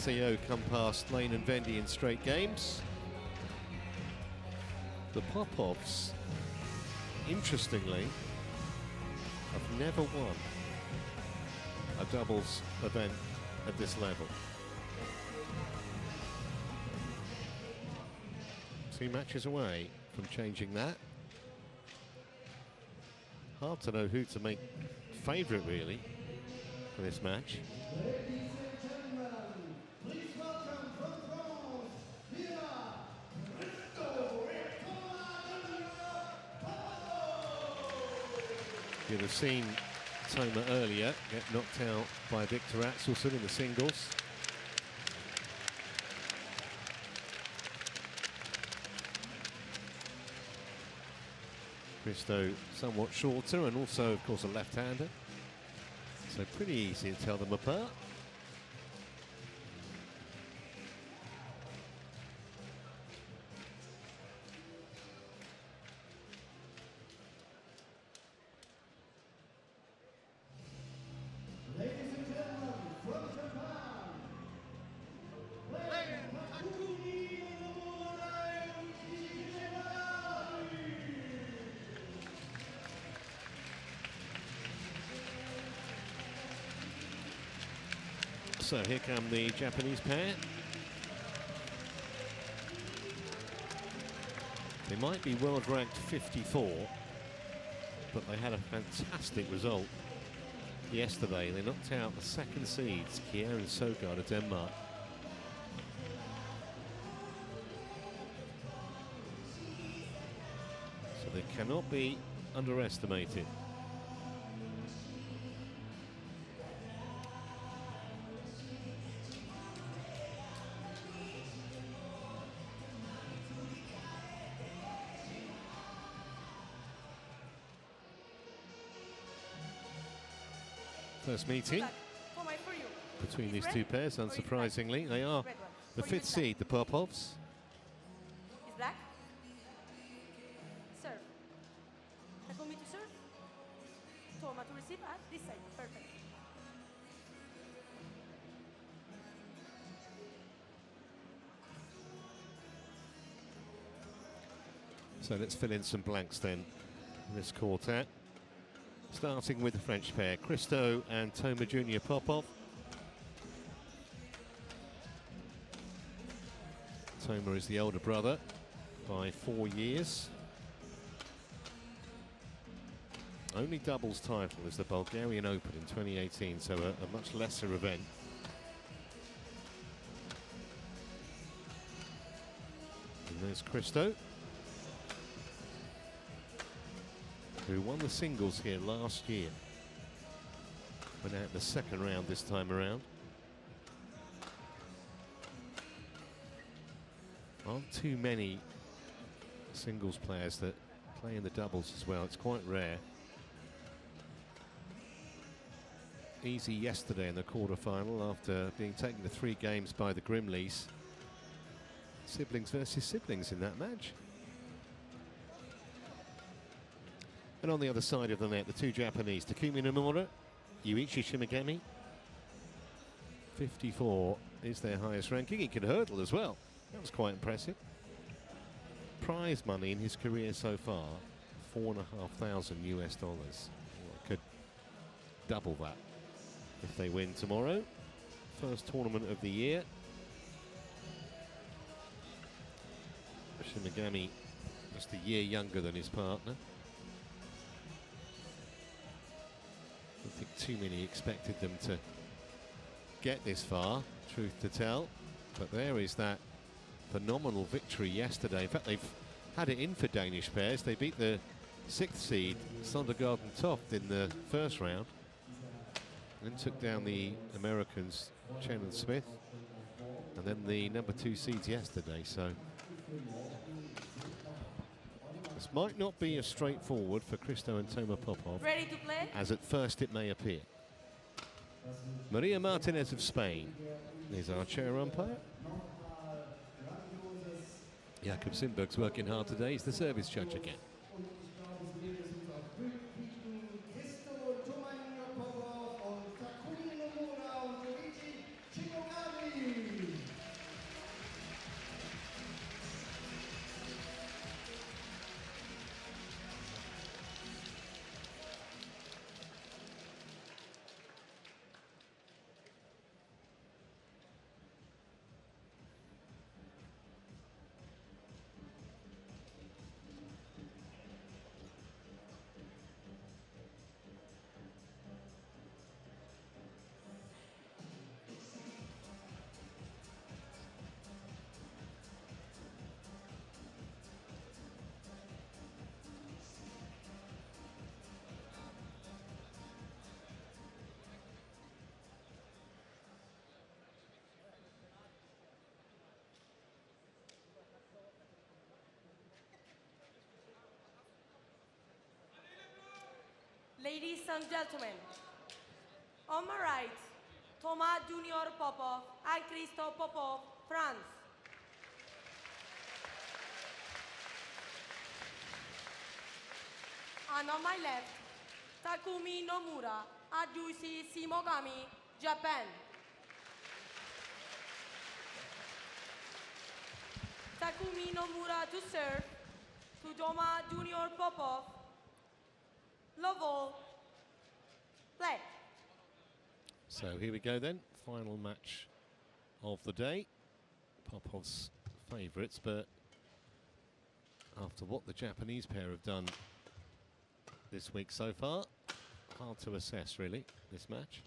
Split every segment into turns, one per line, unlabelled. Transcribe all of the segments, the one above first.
CO come past Lane and Vendy in straight games. The Popovs, interestingly, have never won a doubles event at this level. 2 matches away from changing that. Hard to know who to make favourite, really, for this match. You'd have seen Toma earlier get knocked out by Victor Axelsen in the singles. Christo somewhat shorter and also, of course, a left-hander. So pretty easy to tell them apart. So here come the Japanese pair. They might be world ranked 54, but they had a fantastic result yesterday. They knocked out the second seeds, Kjær and Søgaard of Denmark. So they cannot be underestimated. First meeting between these two pairs, unsurprisingly. They are the 5th seed, the Popovs.
Is black? Serve. Takumi to serve. Toma to receive at this side. Perfect.
So let's fill in some blanks then in this quartet. Starting with the French pair, Christo and Toma Jr. Popov. Toma is the older brother by 4 years. Only doubles title is the Bulgarian Open in 2018, so a much lesser event. And there's Christo, who won the singles here last year. Went out in the second round this time around. Aren't too many singles players that play in the doubles as well. It's quite rare. Easy yesterday in the quarterfinal after being taken to 3 games by the Grimleys. Siblings versus siblings in that match. And on the other side of the net, the 2 Japanese, Takumi Nomura, Yuichi Shimogami. 54 is their highest ranking. He can hurdle as well. That was quite impressive. Prize money in his career so far, $4,500 US. Well, could double that if they win tomorrow. First tournament of the year. Shimogami just a year younger than his partner. I don't think too many expected them to get this far, truth to tell. But there is that phenomenal victory yesterday. In fact, they've had it in for Danish pairs. They beat the 6th seed, Søndergaard and Toft, in the first round. Then took down the Americans, Chen and Smith. And then the number 2 seeds yesterday. So this might not be as straightforward for Christo and Toma Popov
Ready to play?
as at first it may appear. Maria Martinez of Spain is our chair umpire. Jakob Simberg's working hard today. He's the service judge again.
Ladies and gentlemen, on my right, Thomas Junior Popov and Christophe Popov, France. And on my left, Takumi Nomura and Yuichi Shimogami, Japan. Takumi Nomura to serve, to Thomas Junior Popov. Love all. Play.
So here we go then, final match of the day. Popov's favourites, but after what the Japanese pair have done this week so far, hard to assess really, this match.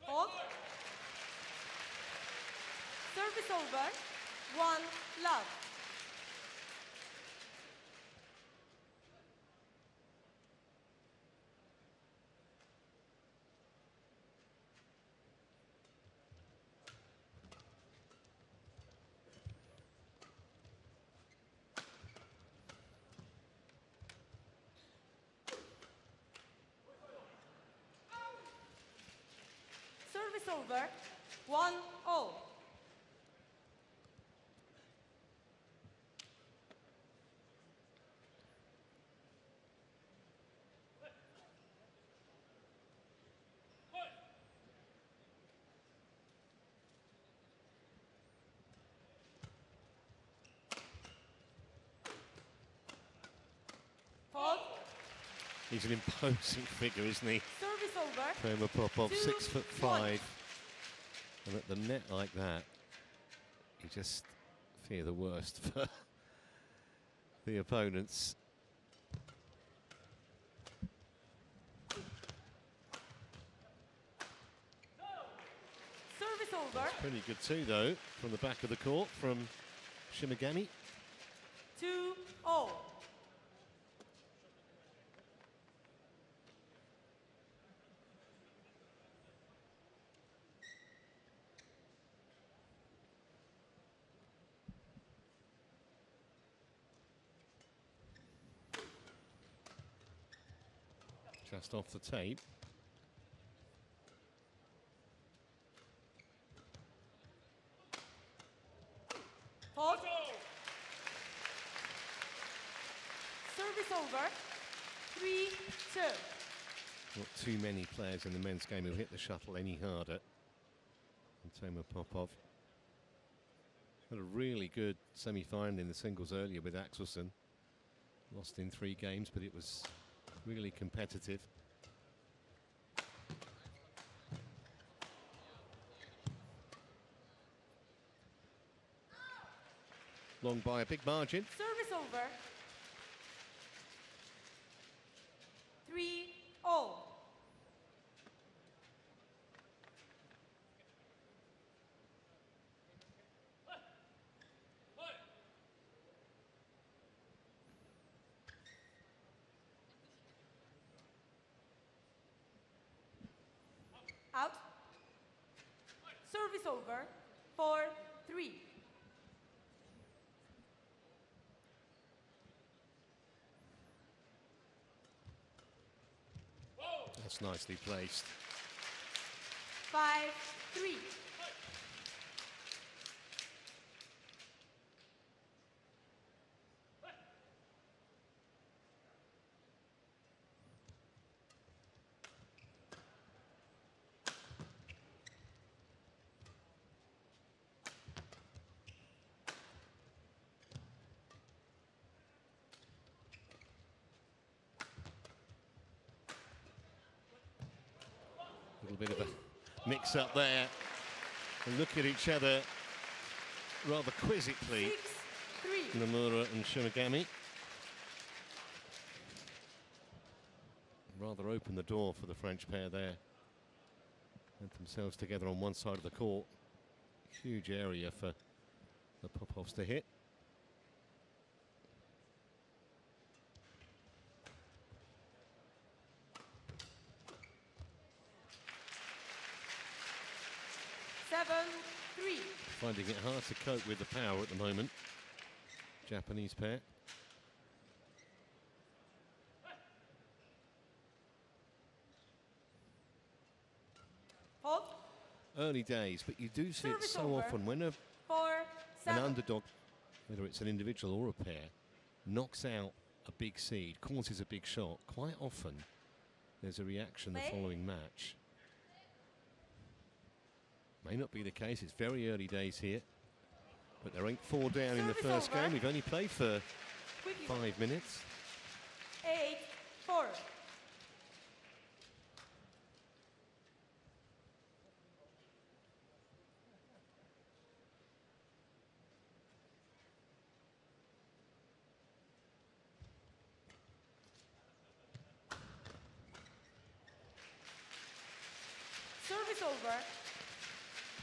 Hold. Service over. 1 love. Service over. 1-0. Hold.
He's an imposing figure, isn't he?
Service over.
Thomas Popov, 6'5",
2-1.
and at the net like that, you just fear the worst for the opponents.
Service over.
Pretty good too, though, from the back of the court from Shimogami.
2-0.
Just off the tape.
Hold. Service over. 3-2.
Not too many players in the men's game who hit the shuttle any harder than Thomas Popov. Had a really good semi-final in the singles earlier with Axelsen. Lost in 3 games, but it was really competitive. Long by a big margin.
Service over. 3-0. Out. Service over. 4-3.
That's nicely placed.
5-3.
A little bit of a mix-up there. And look at each other rather quizzically.
6-3.
Nomura and Shimogami. Rather open the door for the French pair there. Had themselves together on one side of the court. Huge area for the Popovs to hit. Finding it hard to cope with the power at the moment. Japanese pair.
Hold.
Early days, but you do see it
Service
so
over.
often when an
4-7.
underdog, whether it's an individual or a pair, knocks out a big seed, causes a big shot. Quite often, there's a reaction the
Play.
following match. May not be the case. It's very early days here, but there ain't 4 down in the
Service
first
over.
game. We've only played for
Quickly.
5 minutes.
8-4. Service over.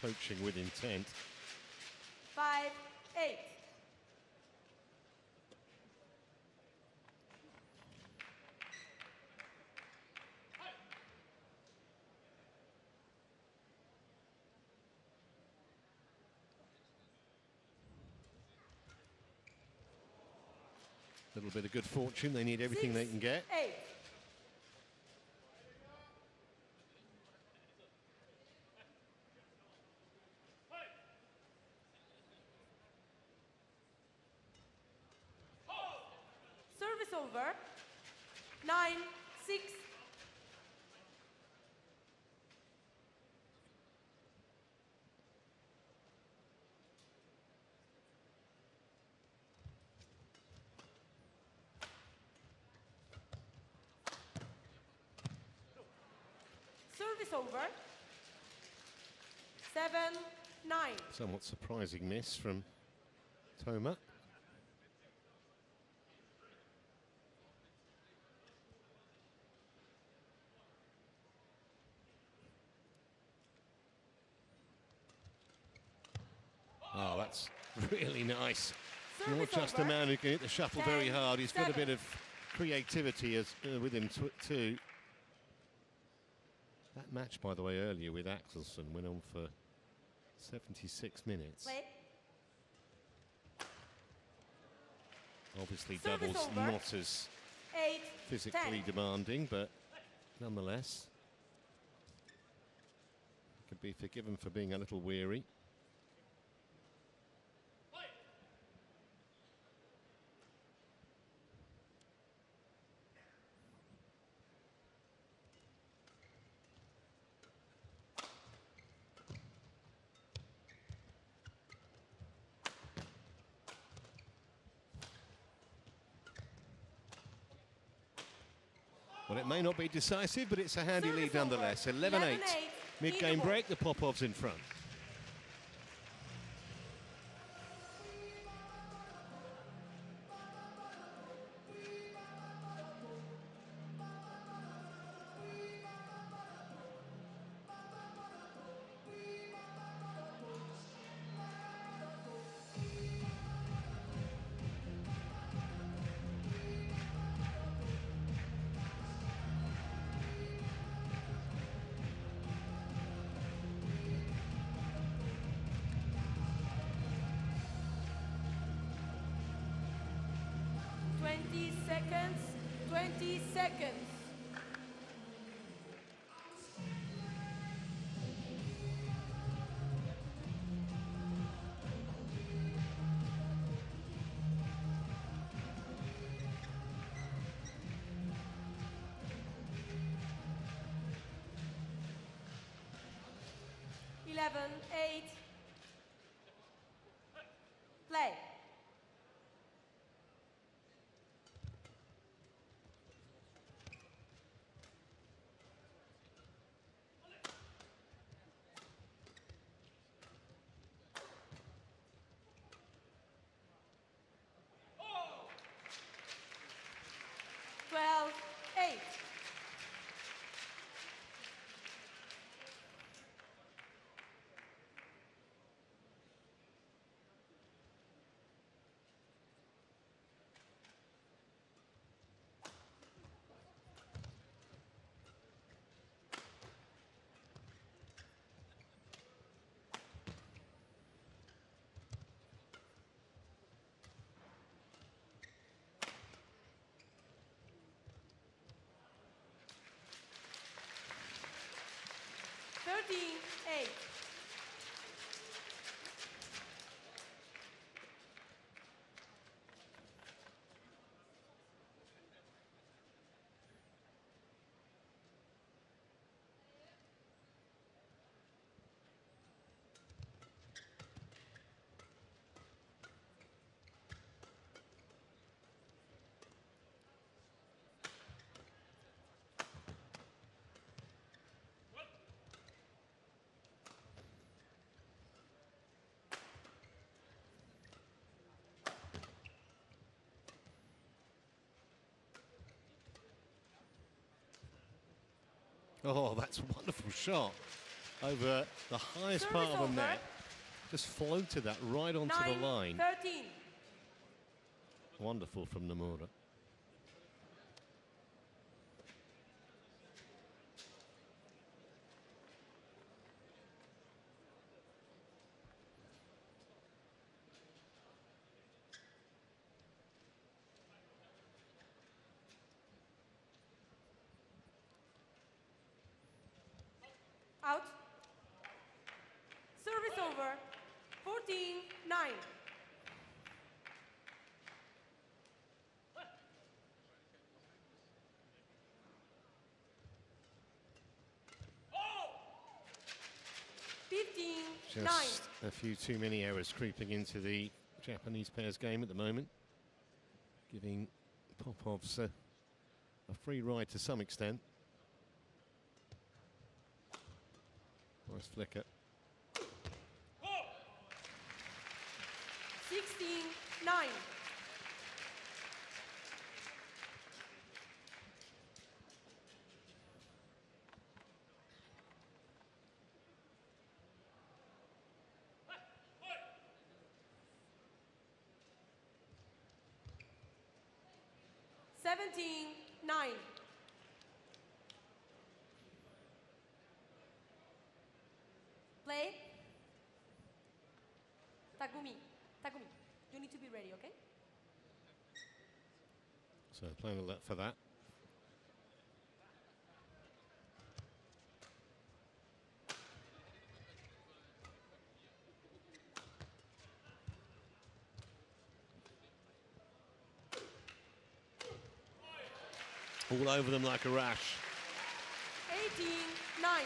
Coaching with intent.
5-8.
A little bit of good fortune. They need everything they can get.
8. Service over. 9-6. Service over. 7-9.
Somewhat surprising miss from Toma. Oh, that's really nice. Not
Service
just a
over.
man who can hit the shuttle very
10,
hard. He's got a
7.
bit of creativity with him too. That match, by the way, earlier with Axelsen went on for 76 minutes.
Play.
Obviously,
Service
doubles
over.
not as
8,
physically
10.
demanding, but nonetheless, could be forgiven for being a little weary. Well, it may not be decisive, but it's a handy
Service
lead nonetheless.
over.
11-8.
11-8.
Mid-game
Leaderboard.
break, the Popovs in front.
Seconds. 20 seconds. Eleven, 8. Play. 13-8.
Oh, that's a wonderful shot over the highest
Service
part of the
over.
net. Just floated that right onto the line.
9-13.
Wonderful from Nomura.
Out. Service over. 14-9.
Just a few too many errors creeping into the Japanese pairs game at the moment, giving Popovs a free ride to some extent. Nice flicker.
16-9. Nine. Play. Takumi, you need to be ready, okay?
So playing a lot for that. All over them like a rash.
18-9.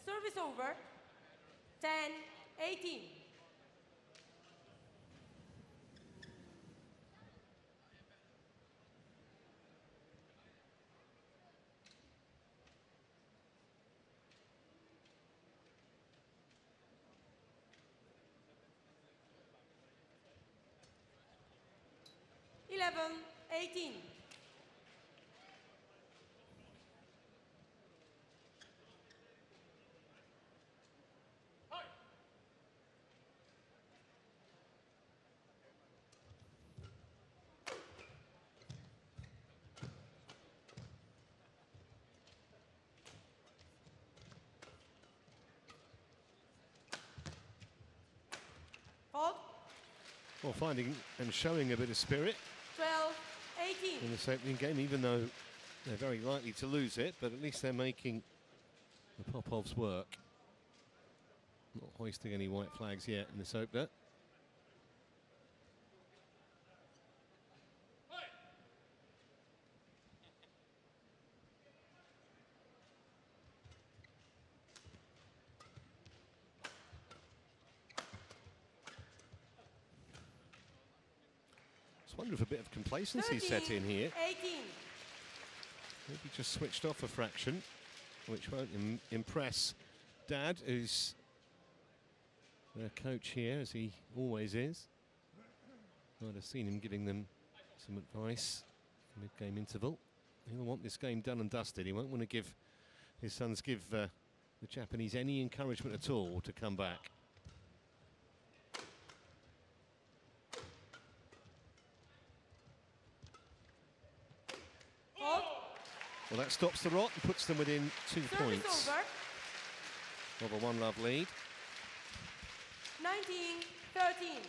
Service over. 10-18. Eleven, 18. Fault.
Well, finding and showing a bit of spirit
12-18.
in this opening game, even though they're very likely to lose it, but at least they're making the Popovs work. Not hoisting any white flags yet in this opener. I wonder if a bit of complacency set in here.
18.
Maybe just switched off a fraction, which won't impress Dad, who's their coach here, as he always is. I'd have seen him giving them some advice mid-game interval. He'll want this game done and dusted. He won't want to give his sons the Japanese any encouragement at all to come back. Well, that stops the rot and puts them within 2
Service
points
over.
of a 1-love lead.
19-13.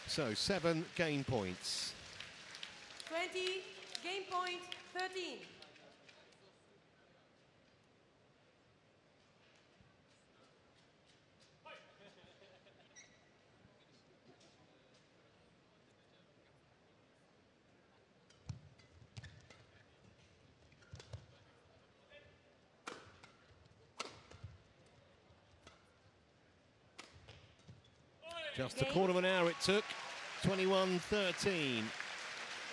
So 7 gain points.
20, game point 13.
Just a quarter of an hour it took. 21-13.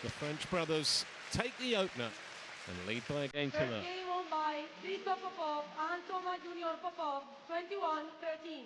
The French brothers take the opener and lead by a game
First
killer.
game won by Christo Popov and Toma Junior Popov, 21-13.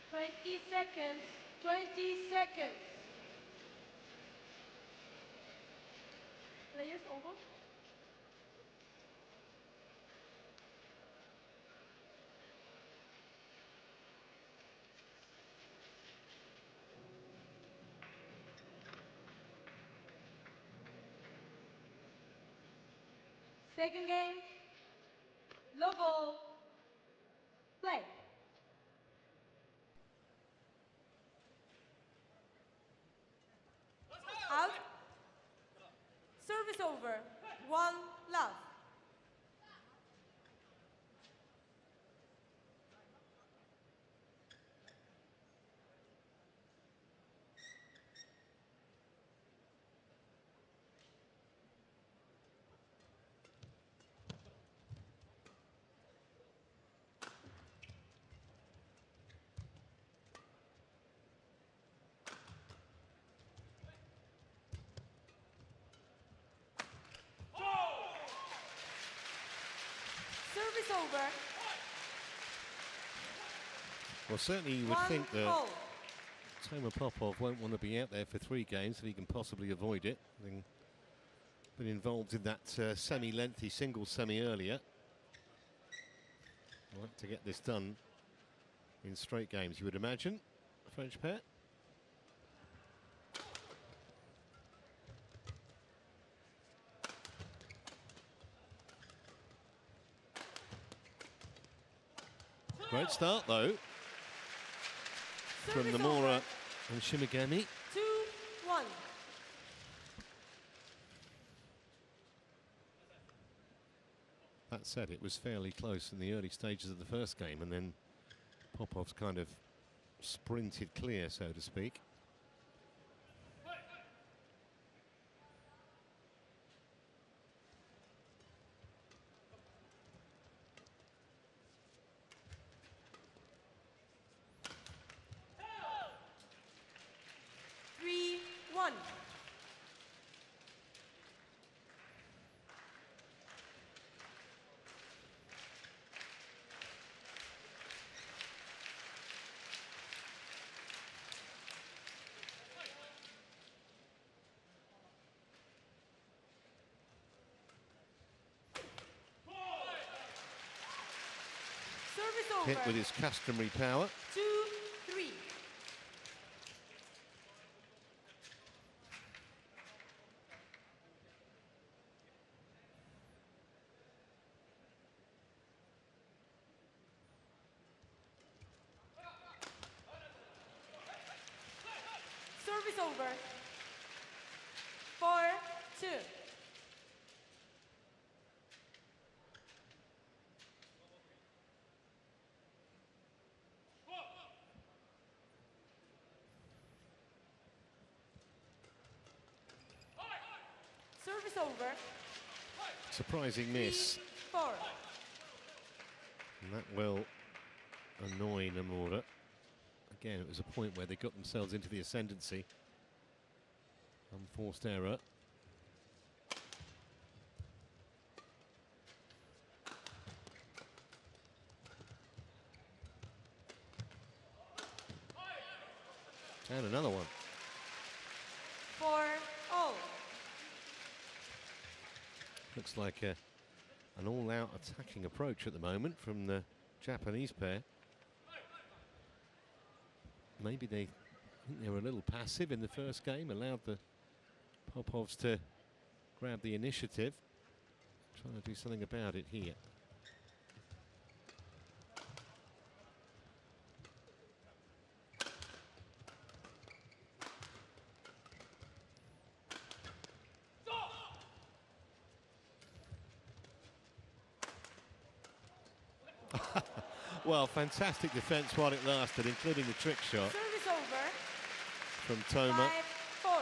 Twenty seconds, 20 seconds. Players over. Second game, low ball, play. Out. Service over. 1-love. Service over.
Well, certainly you would think that Toma Popov won't want to be out there for 3 games if he can possibly avoid it. Having been involved in that semi-lengthy singles semi earlier. I'd like to get this done in straight games, you would imagine, the French pair. Great start, though, from Nomura and Shimogami.
2-1.
That said, it was fairly close in the early stages of the first game, and then Popov's kind of sprinted clear, so to speak.
1. Service over.
Hit with his customary power.
2-3. Service over. 4-2. Service over.
Surprising miss.
4.
And that will annoy Nomura. Again, it was a point where they got themselves into the ascendancy. Unforced error. And another one.
4-0.
Looks like an all-out attacking approach at the moment from the Japanese pair. Maybe they think they were a little passive in the first game, allowed the Popovs to grab the initiative. Trying to do something about it here. Well, fantastic defence while it lasted, including the trick shot
Service over.
from Toma.
5-4.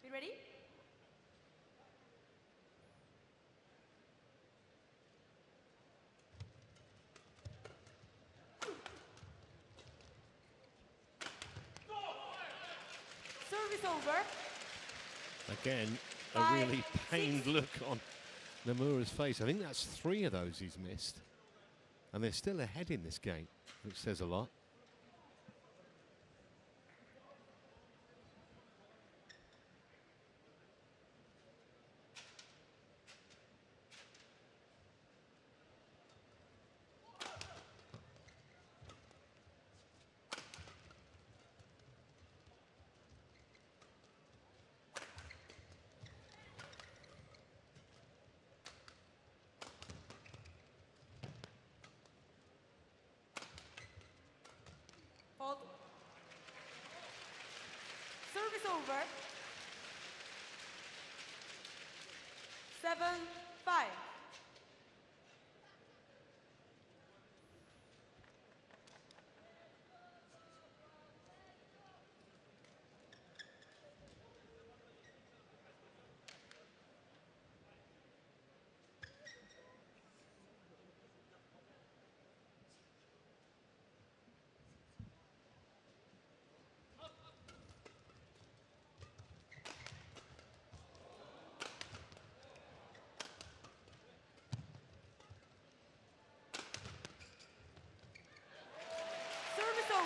You ready? Service over.
Again, a
5,
really pained
6.
look on Nomura's face. I think that's 3 of those he's missed. And they're still ahead in this game, which says a lot.
Hold. Service over. 7-5.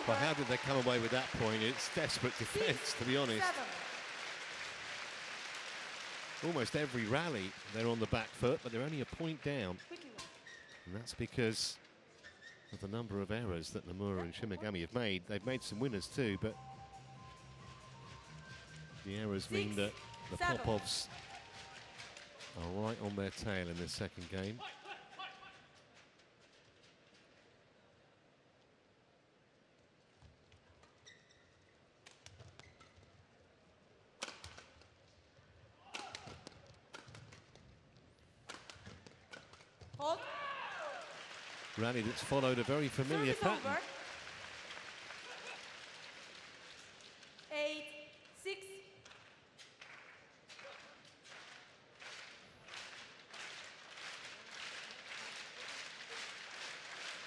Well, how did they come away with that point? It's desperate defence, to be honest.
7.
Almost every rally, they're on the back foot, but they're only a point down.
Quickly.
And that's because of the number of errors that Nomura and Shimogami have made. They've made some winners too, but the errors mean that the
7.
Popovs are right on their tail in this second game.
Hold.
Rally that's followed a very familiar
Service
pattern.
over. 8, 6.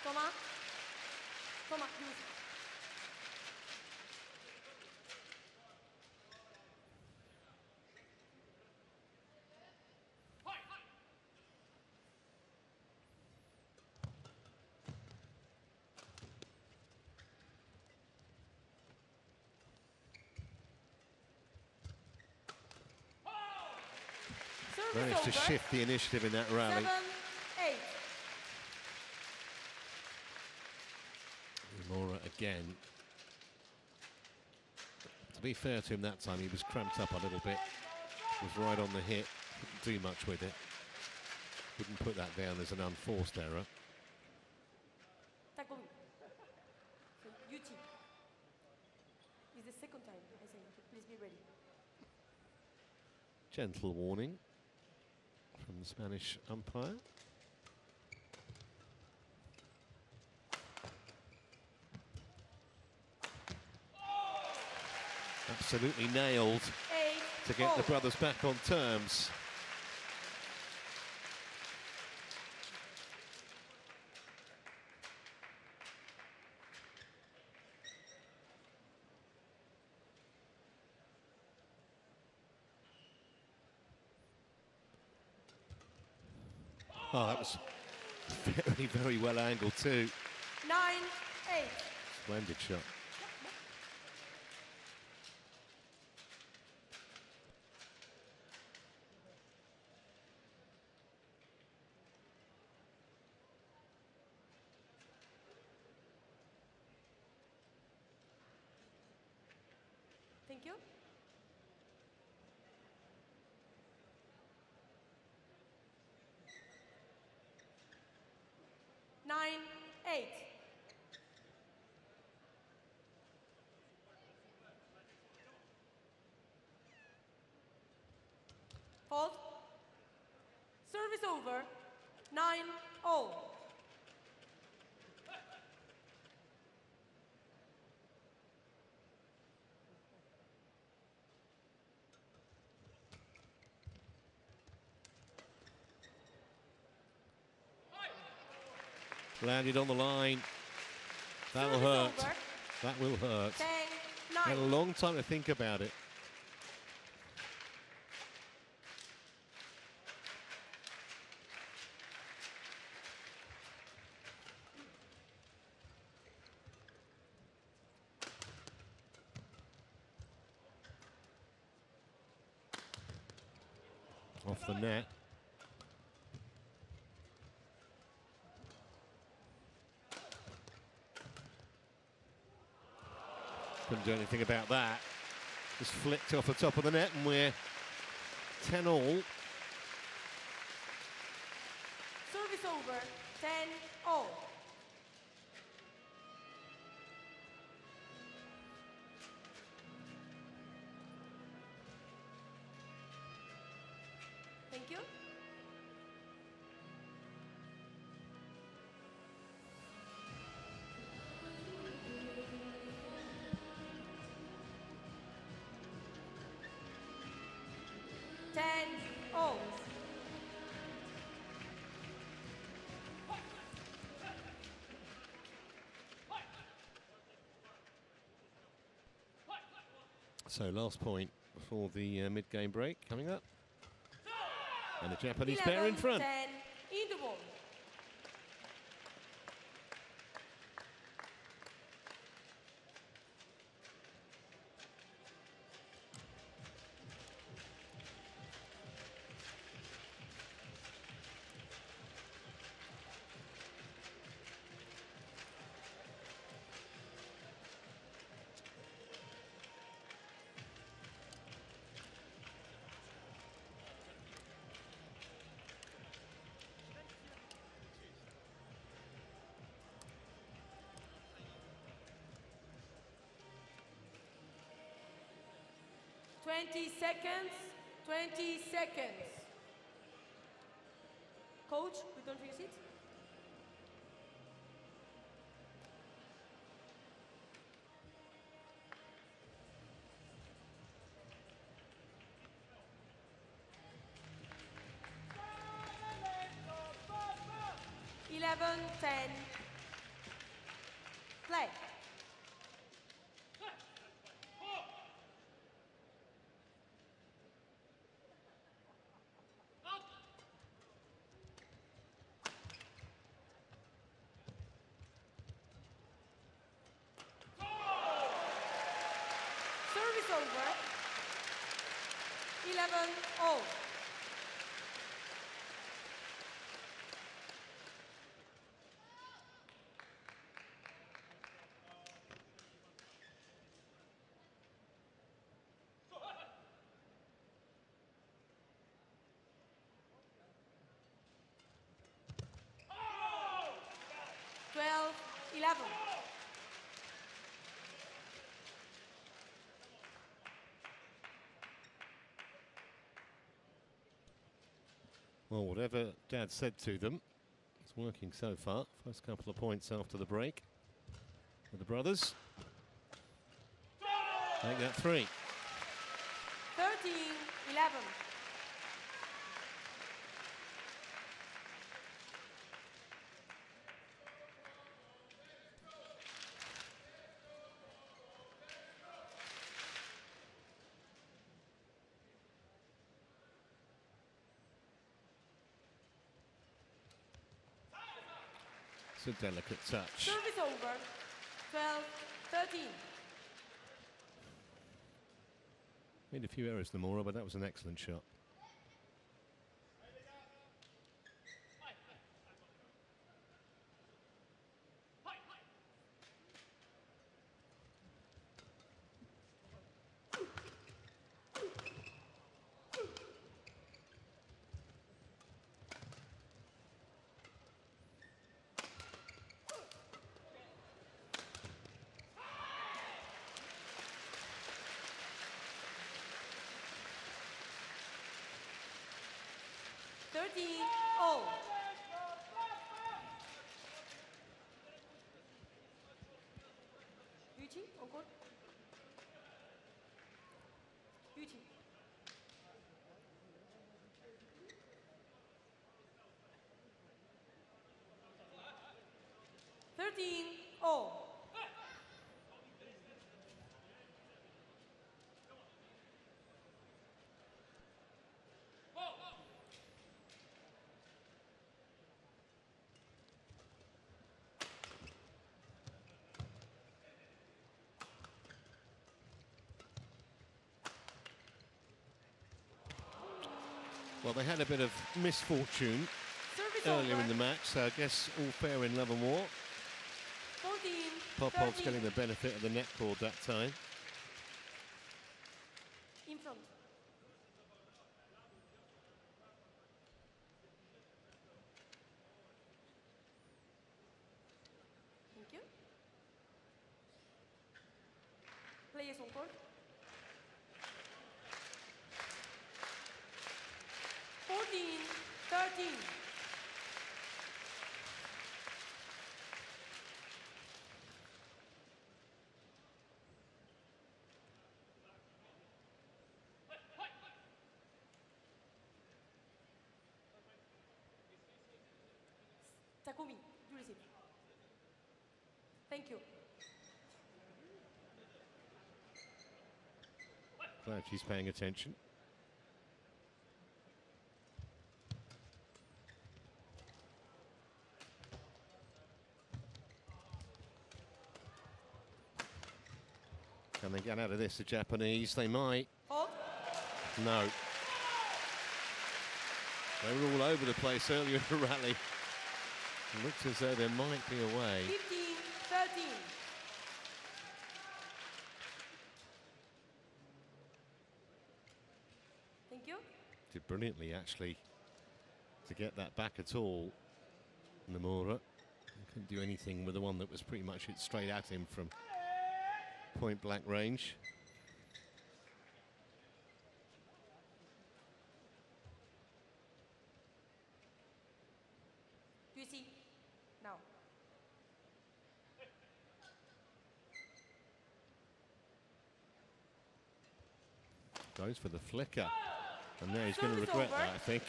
Toma. Toma, use.
Managed to shift the initiative in that rally.
7, 8.
Nomura again. To be fair to him that time, he was cramped up a little bit. Was right on the hit. Couldn't do much with it. Wouldn't put that down as an unforced error.
Tackle. So, UT. It's the second time, I think. Please be ready.
Gentle warning from the Spanish umpire. Absolutely nailed
8,
to get the
4.
brothers back on terms. Oh, that was very, very well angled too.
9, 8.
Splendid shot.
Thank you. Nine, 8. Hold. Service over. 9, 0.
Landed on the line. That'll
Service
hurt.
over.
That will hurt.
10,
Had a
9.
long time to think about it. Off the net. Couldn't do anything about that. Just flicked off the top of the net, and we're 10-all.
Service over. 10, 0. Thank you. Ten, oh.
So last point before the mid-game break coming up. And the Japanese
11,
pair in front.
10, in the ball. 20 seconds, 20 seconds. Coach, return to your seat. Eleven, 10. Play. Service over. 11-0. Twelve, 11.
Well, whatever Dad said to them, it's working so far. First couple of points after the break for the brothers. Make that 3.
13, 11.
It's a delicate touch.
Service over. 12, 13.
Made a few errors, Nomura, but that was an excellent shot.
Oh. Yuji, encore. Yuji. Oh.
Well, they had a bit of misfortune earlier in the match, so I guess all fair in love and war.
14,
Popov's
13.
getting the benefit of the net cord that time.
In front. Thank you. Players on court. 14, 13. Takumi, you receive. Thank you.
Glad she's paying attention. Can they get out of this, the Japanese? They might.
Hold.
No. They were all over the place earlier in the rally. It looks as though there might be a way.
15, 13. Thank you.
Did brilliantly, actually, to get that back at all. Nomura couldn't do anything with the one that was pretty much hit straight at him from point blank range. Goes for the flicker. And now he's going to
Service
regret
over.
that, I think.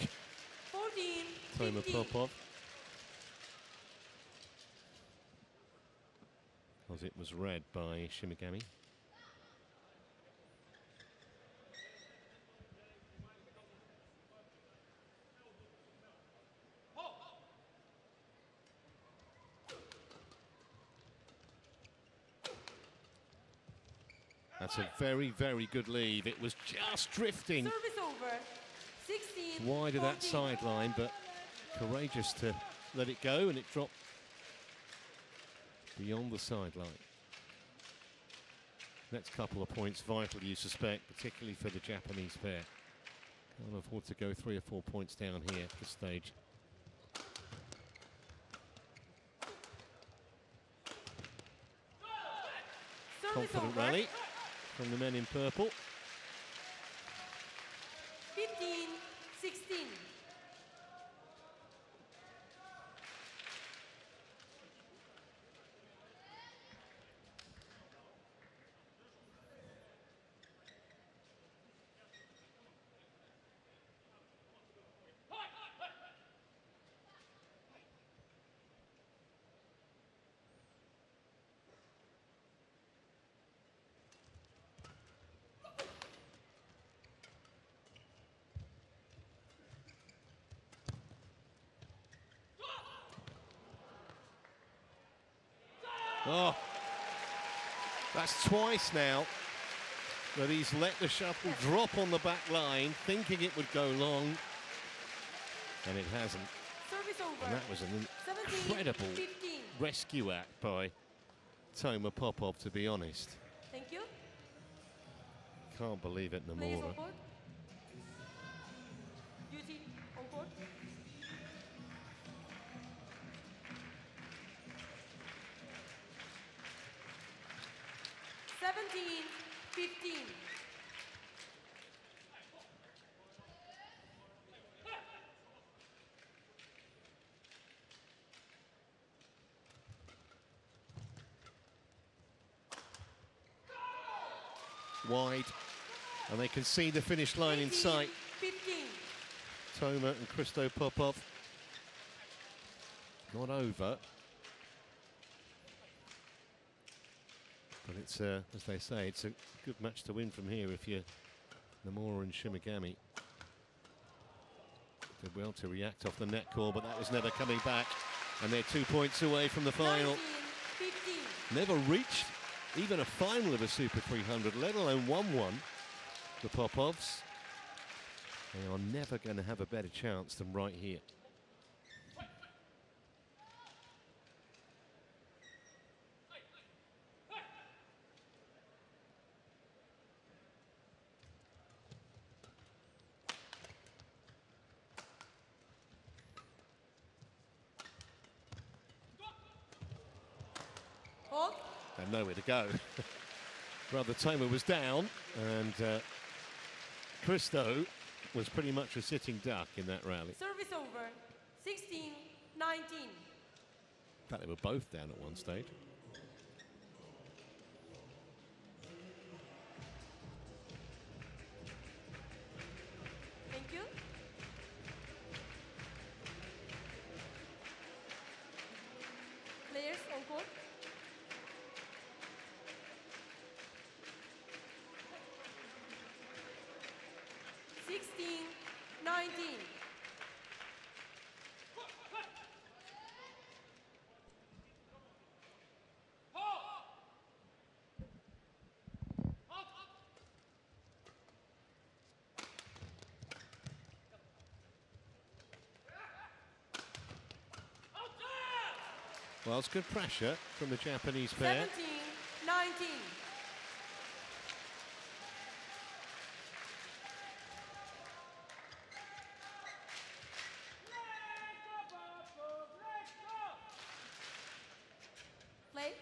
14,
Toma
15.
Popov. Because it was read by Shimogami. That's a very, very good lead. It was just drifting
Service over. 16,
wide of that
14.
sideline, but courageous to let it go, and it dropped beyond the sideline. Next couple of points vital, you suspect, particularly for the Japanese pair. Can't afford to go 3 or 4 points down here at this stage.
Service
Confident
over.
rally from the men in purple.
15, 16.
Oh, that's twice now that he's let the shuttle drop on the back line, thinking it would go long, and it hasn't.
Service over.
And that was an
17,
incredible
15.
rescue act by Toma Popov, to be honest.
Thank you.
Can't believe it,
Players on
Nomura.
court. Duty on court. Seventeen, 15.
Wide, and they can see the finish line in
18,
sight.
15.
Toma and Christo Popov. Not over. But it's, as they say, it's a good match to win from here if you're Nomura and Shimogami. Did well to react off the net call, but that was never coming back. And they're 2 points away from the final.
19, 15.
Never reached even a final of a Super 300, let alone won one. The Popovs. They are never going to have a better chance than right here.
Hold.
And nowhere to go. Brother Toma was down, and Christo was pretty much a sitting duck in that rally.
Service over. 16, 19.
In fact, they were both down at one stage.
Thank you. Players on court. Sixteen, 19.
Well, it's good pressure from the Japanese pair.
17, 19. Play.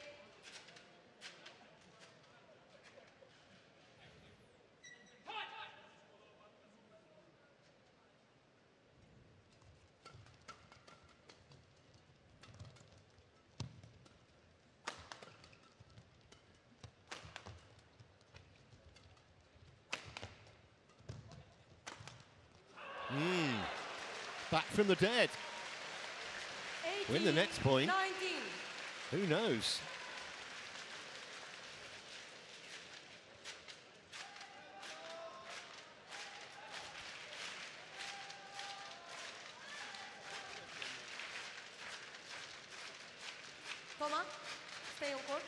back from the dead.
18,
Win the next point.
19.
Who knows?
Thomas, stay on court.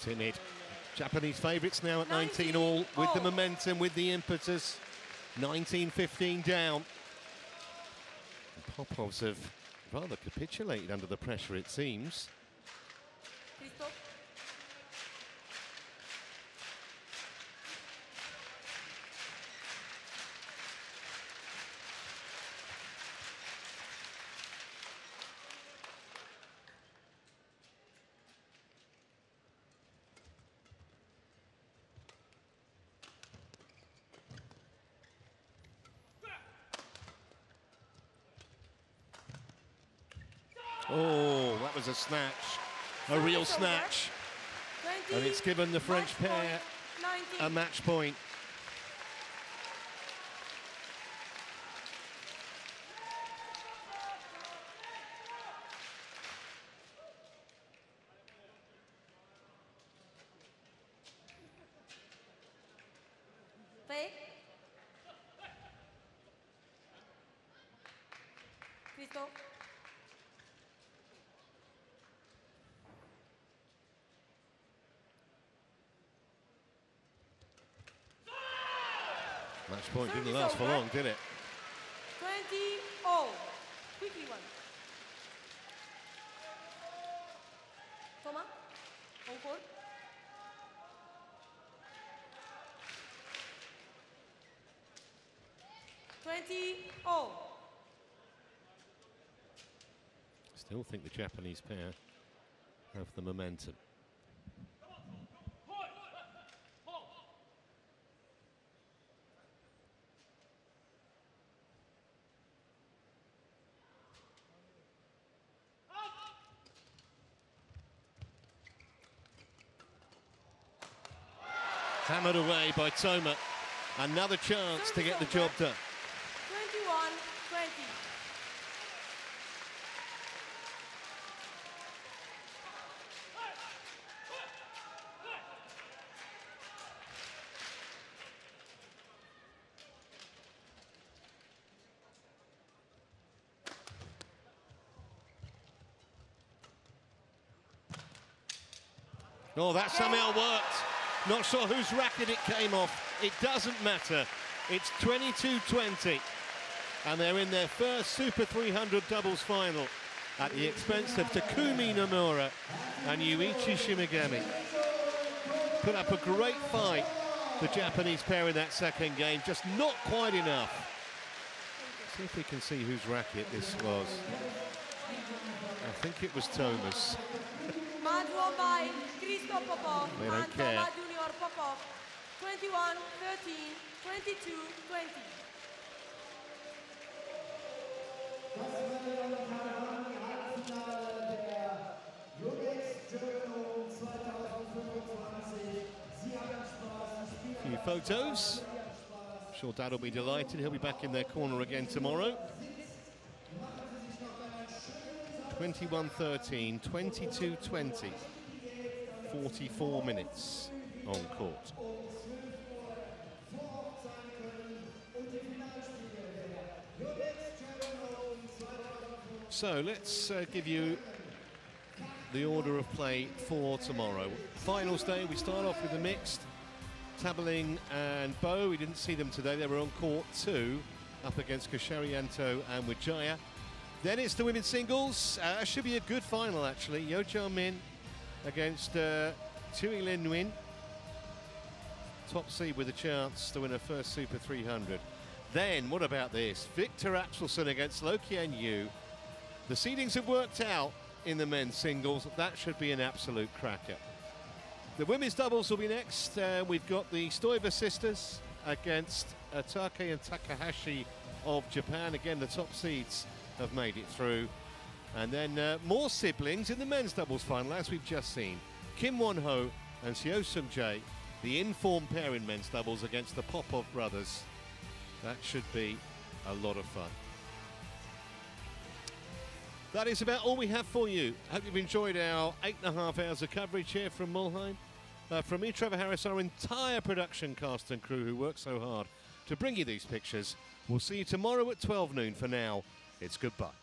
Timid. Japanese favourites now at 19 all, with the momentum, with the impetus. 19-15 down. The Popovs have rather capitulated under the pressure, it seems.
Christoph.
Oh, that was a snatch, a real snatch.
20,
And it's given the French
match
pair
point, 19.
a match point.
Fake. Christoph.
Match point didn't
Service
last for
over.
long, did it?
20 all. Quickly one. Thomas, on court. all.
Still think the Japanese pair have the momentum. Hammered away by Toma. Another chance to get the job done.
21-20.
Oh, that somehow worked. Not sure whose racket it came off. It doesn't matter. It's 22-20. And they're in their first Super 300 doubles final at the expense of Takumi Nomura and Yuichi Shimogami. Put up a great fight, the Japanese pair in that second game, just not quite enough. See if we can see whose racket this was. I think it was Toma's.
Match won by Christoph Popov
They don't
and
care.
Toma Junior Popov. 21-13, 22-20.
A few photos. I'm sure Dad will be delighted. He'll be back in their corner again tomorrow. 21-13, 22-20. 44 minutes on court. So let's give you the order of play for tomorrow. Finals day, we start off with the mixed. Tabeling and Bo, we didn't see them today. They were on court 2 up against Kosharianto and Wijaya. Then it's the women's singles. Should be a good final, actually. Yo Min against Tui Lin Nguyen. Top seed with a chance to win her first Super 300. Then, what about this? Victor Axelsen against Lo Kien Yu. The seedings have worked out in the men's singles. That should be an absolute cracker. The women's doubles will be next. We've got the Stoiber sisters against Atake and Takahashi of Japan. Again, the top seeds have made it through. And then more siblings in the men's doubles final, as we've just seen. Kim Won-ho and Seo Sung-jae, the in-form pair in men's doubles against the Popov brothers. That should be a lot of fun. That is about all we have for you. Hope you've enjoyed our 8.5 hours of coverage here from Mulheim. From me, Trevor Harris, our entire production cast and crew who work so hard to bring you these pictures. We'll see you tomorrow at 12 noon. For now, it's goodbye.